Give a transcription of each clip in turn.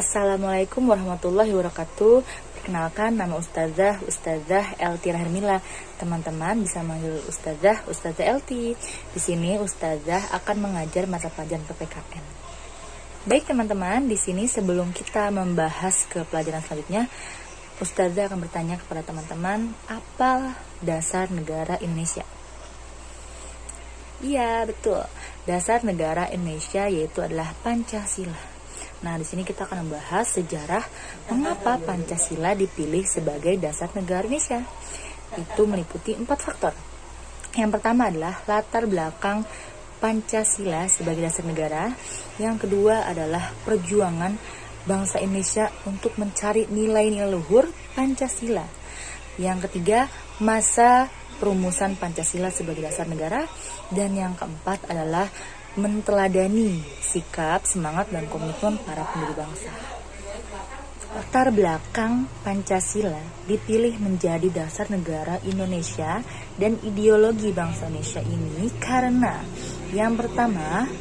Assalamualaikum warahmatullahi wabarakatuh. Perkenalkan, nama Ustazah Elti Rahimila. Teman-teman bisa manggil Ustazah Elti. Di sini Ustazah akan mengajar mata pelajaran PPKN. Baik teman-teman, di sini sebelum kita membahas ke pelajaran selanjutnya, Ustazah akan bertanya kepada teman-teman, apa dasar negara Indonesia? Iya, betul. Dasar negara Indonesia yaitu adalah Pancasila. Nah, di sini kita akan membahas sejarah mengapa Pancasila dipilih sebagai dasar negara Indonesia. Itu meliputi 4 faktor. Yang pertama adalah latar belakang Pancasila sebagai dasar negara. Yang kedua adalah perjuangan bangsa Indonesia untuk mencari nilai-nilai luhur Pancasila. Yang ketiga, masa perumusan Pancasila sebagai dasar negara. Dan yang keempat adalah menteladani sikap, semangat, dan komitmen para pendiri bangsa. Latar belakang Pancasila dipilih menjadi dasar negara Indonesia dan ideologi bangsa Indonesia ini karena yang pertama,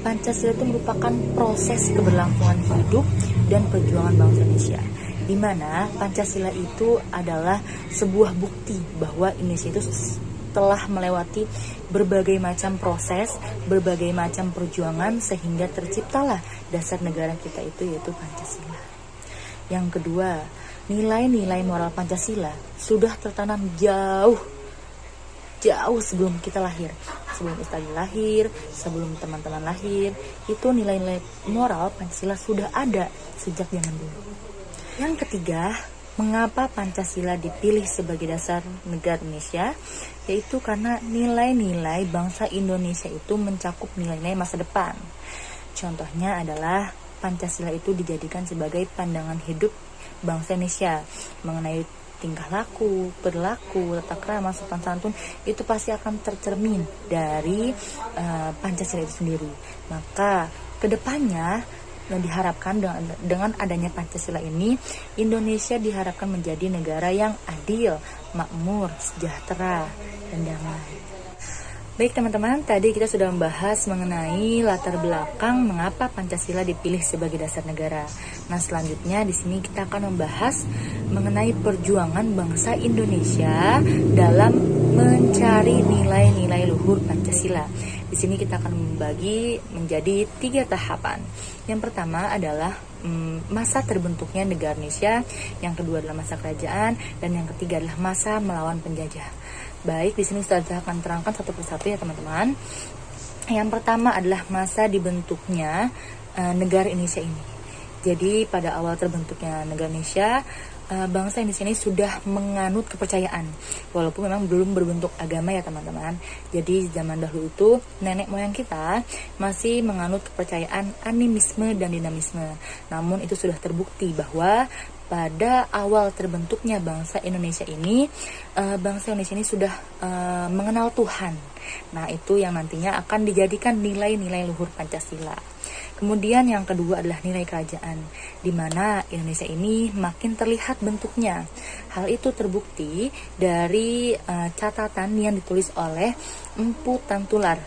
Pancasila itu merupakan proses keberlangsungan hidup dan perjuangan bangsa Indonesia, di mana Pancasila itu adalah sebuah bukti bahwa Indonesia itu telah melewati berbagai macam proses, berbagai macam perjuangan sehingga terciptalah dasar negara kita itu yaitu Pancasila. Yang kedua, nilai-nilai moral Pancasila sudah tertanam jauh sebelum kita lahir. Sebelum Ustazah lahir, sebelum teman-teman lahir, itu nilai-nilai moral Pancasila sudah ada sejak zaman dulu. Yang ketiga, mengapa Pancasila dipilih sebagai dasar negara Indonesia? Yaitu karena nilai-nilai bangsa Indonesia itu mencakup nilai-nilai masa depan. Contohnya adalah Pancasila itu dijadikan sebagai pandangan hidup bangsa Indonesia mengenai tingkah laku, perilaku, tata krama, sopan santun, itu pasti akan tercermin dari Pancasila itu sendiri. Maka kedepannya dan diharapkan dengan adanya Pancasila ini, Indonesia diharapkan menjadi negara yang adil, makmur, sejahtera, dan damai. Baik teman-teman, tadi kita sudah membahas mengenai latar belakang mengapa Pancasila dipilih sebagai dasar negara. Nah, selanjutnya di sini kita akan membahas mengenai perjuangan bangsa Indonesia dalam mencari nilai-nilai luhur Pancasila. Di sini kita akan membagi menjadi 3 tahapan. Yang pertama adalah masa terbentuknya negara Indonesia, yang kedua adalah masa kerajaan, dan yang ketiga adalah masa melawan penjajah. Baik, di sini Ustazah akan terangkan satu persatu ya teman-teman. Yang pertama adalah masa dibentuknya negara Indonesia ini. Jadi pada awal terbentuknya negara Indonesia, bangsa Indonesia ini sudah menganut kepercayaan, walaupun memang belum berbentuk agama ya teman-teman. Jadi zaman dahulu itu nenek moyang kita masih menganut kepercayaan animisme dan dinamisme. Namun itu sudah terbukti bahwa pada awal terbentuknya bangsa Indonesia ini, bangsa Indonesia ini sudah mengenal Tuhan. Nah, itu yang nantinya akan dijadikan nilai-nilai luhur Pancasila. Kemudian yang kedua adalah nilai kerajaan, di mana Indonesia ini makin terlihat bentuknya. Hal itu terbukti dari catatan yang ditulis oleh Empu Tantular,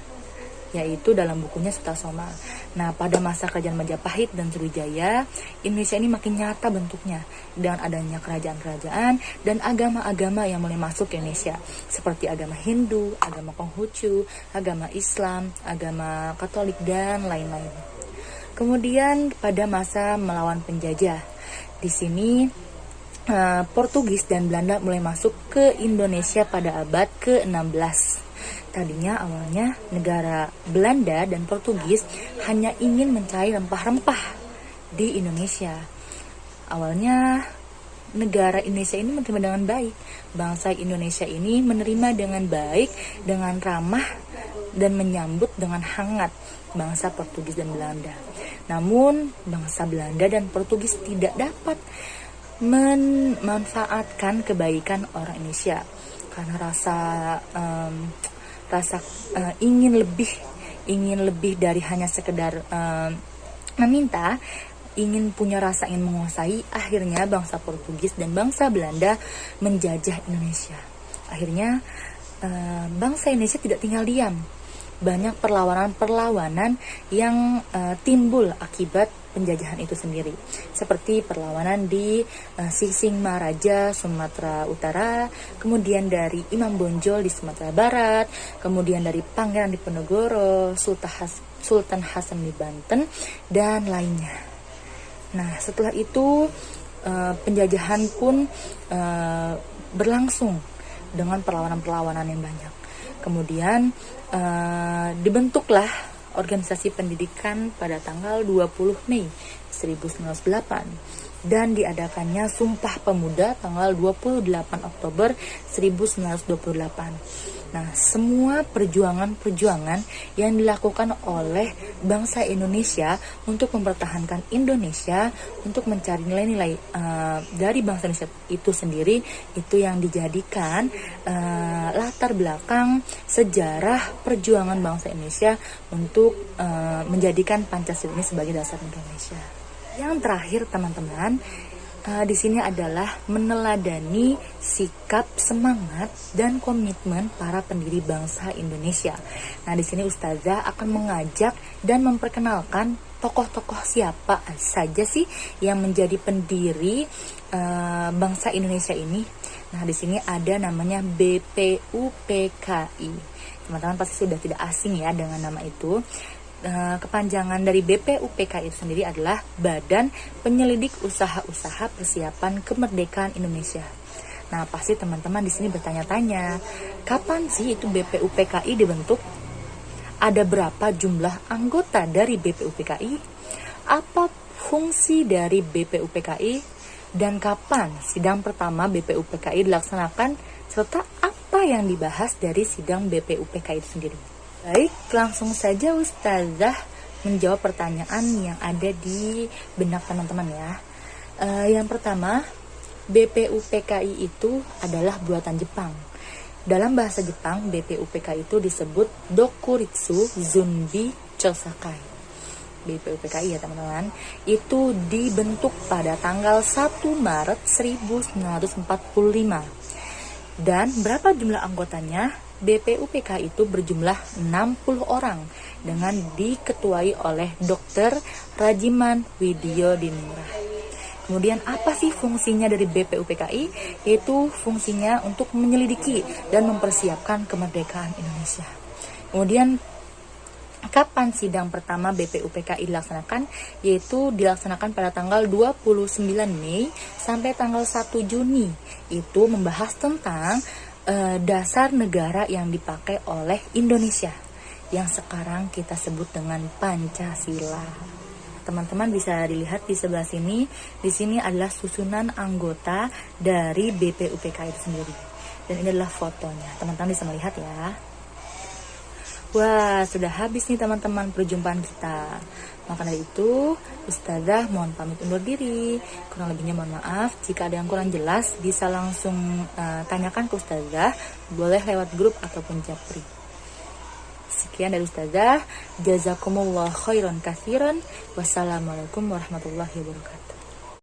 yaitu dalam bukunya Sutasoma. Nah, pada masa kerajaan Majapahit dan Sriwijaya, Indonesia ini makin nyata bentuknya dengan adanya kerajaan-kerajaan dan agama-agama yang mulai masuk ke Indonesia, seperti agama Hindu, agama Konghucu, agama Islam, agama Katolik, dan lain-lain. Kemudian pada masa melawan penjajah, di sini Portugis dan Belanda mulai masuk ke Indonesia pada abad ke-16. Tadinya awalnya negara Belanda dan Portugis hanya ingin mencari rempah-rempah di Indonesia. Awalnya negara Indonesia ini menerima dengan baik. Bangsa Indonesia ini menerima dengan baik, dengan ramah, dan menyambut dengan hangat bangsa Portugis dan Belanda. Namun bangsa Belanda dan Portugis tidak dapat memanfaatkan kebaikan orang Indonesia karena rasa ingin lebih dari hanya sekedar meminta, ingin punya rasa ingin menguasai. Akhirnya bangsa Portugis dan bangsa Belanda menjajah Indonesia. Akhirnya bangsa Indonesia tidak tinggal diam. banyak perlawanan-perlawanan yang timbul akibat penjajahan itu sendiri, seperti perlawanan di Sisingmaraja, Sumatera Utara, kemudian dari Imam Bonjol di Sumatera Barat, kemudian dari Pangeran Diponegoro, Sultan Hasan di Banten, dan lainnya. Nah, setelah itu penjajahan pun berlangsung dengan perlawanan-perlawanan yang banyak. Kemudian dibentuklah organisasi pendidikan pada tanggal 20 Mei 1908 dan diadakannya Sumpah Pemuda tanggal 28 Oktober 1928. Nah, semua perjuangan-perjuangan yang dilakukan oleh bangsa Indonesia untuk mempertahankan Indonesia, untuk mencari nilai-nilai dari bangsa Indonesia itu sendiri, itu yang dijadikan latar belakang sejarah perjuangan bangsa Indonesia untuk menjadikan Pancasila ini sebagai dasar negara Indonesia. Yang terakhir, teman-teman, di sini adalah meneladani sikap, semangat, dan komitmen para pendiri bangsa Indonesia. Nah, di sini Ustazah akan mengajak dan memperkenalkan tokoh-tokoh siapa saja sih yang menjadi pendiri bangsa Indonesia ini. Nah, di sini ada namanya BPUPKI. Teman-teman pasti sudah tidak asing ya dengan nama itu. Kepanjangan dari BPUPKI itu sendiri adalah Badan Penyelidik Usaha-Usaha Persiapan Kemerdekaan Indonesia. Nah, pasti teman-teman di sini bertanya-tanya, kapan sih itu BPUPKI dibentuk? Ada berapa jumlah anggota dari BPUPKI? Apa fungsi dari BPUPKI? Dan kapan sidang pertama BPUPKI dilaksanakan? Serta apa yang dibahas dari sidang BPUPKI itu sendiri? Baik, langsung saja Ustazah menjawab pertanyaan yang ada di benak teman-teman ya. Yang pertama, BPUPKI itu adalah buatan Jepang. Dalam bahasa Jepang, BPUPKI itu disebut Dokuritsu Zunbi Chosakai. BPUPKI ya teman-teman, itu dibentuk pada tanggal 1 Maret 1945. Dan berapa jumlah anggotanya? BPUPKI itu berjumlah 60 orang dengan diketuai oleh Dr. Rajiman Widyodiningrat. Kemudian apa sih fungsinya dari BPUPKI? Yaitu fungsinya untuk menyelidiki dan mempersiapkan kemerdekaan Indonesia. Kemudian kapan sidang pertama BPUPKI dilaksanakan? Yaitu dilaksanakan pada tanggal 29 Mei sampai tanggal 1 Juni. Itu membahas tentang dasar negara yang dipakai oleh Indonesia yang sekarang kita sebut dengan Pancasila. Teman-teman bisa dilihat di sebelah sini. Di sini adalah susunan anggota dari BPUPKI itu sendiri. Dan ini adalah fotonya. Teman-teman bisa melihat ya. Wah, sudah habis nih teman-teman perjumpaan kita. Maka dari itu, Ustazah mohon pamit undur diri. Kurang lebihnya mohon maaf. Jika ada yang kurang jelas, bisa langsung tanyakan ke Ustazah. Boleh lewat grup ataupun japri. Sekian dari Ustazah. Jazakumullah khairan katsiran. Wassalamualaikum warahmatullahi wabarakatuh.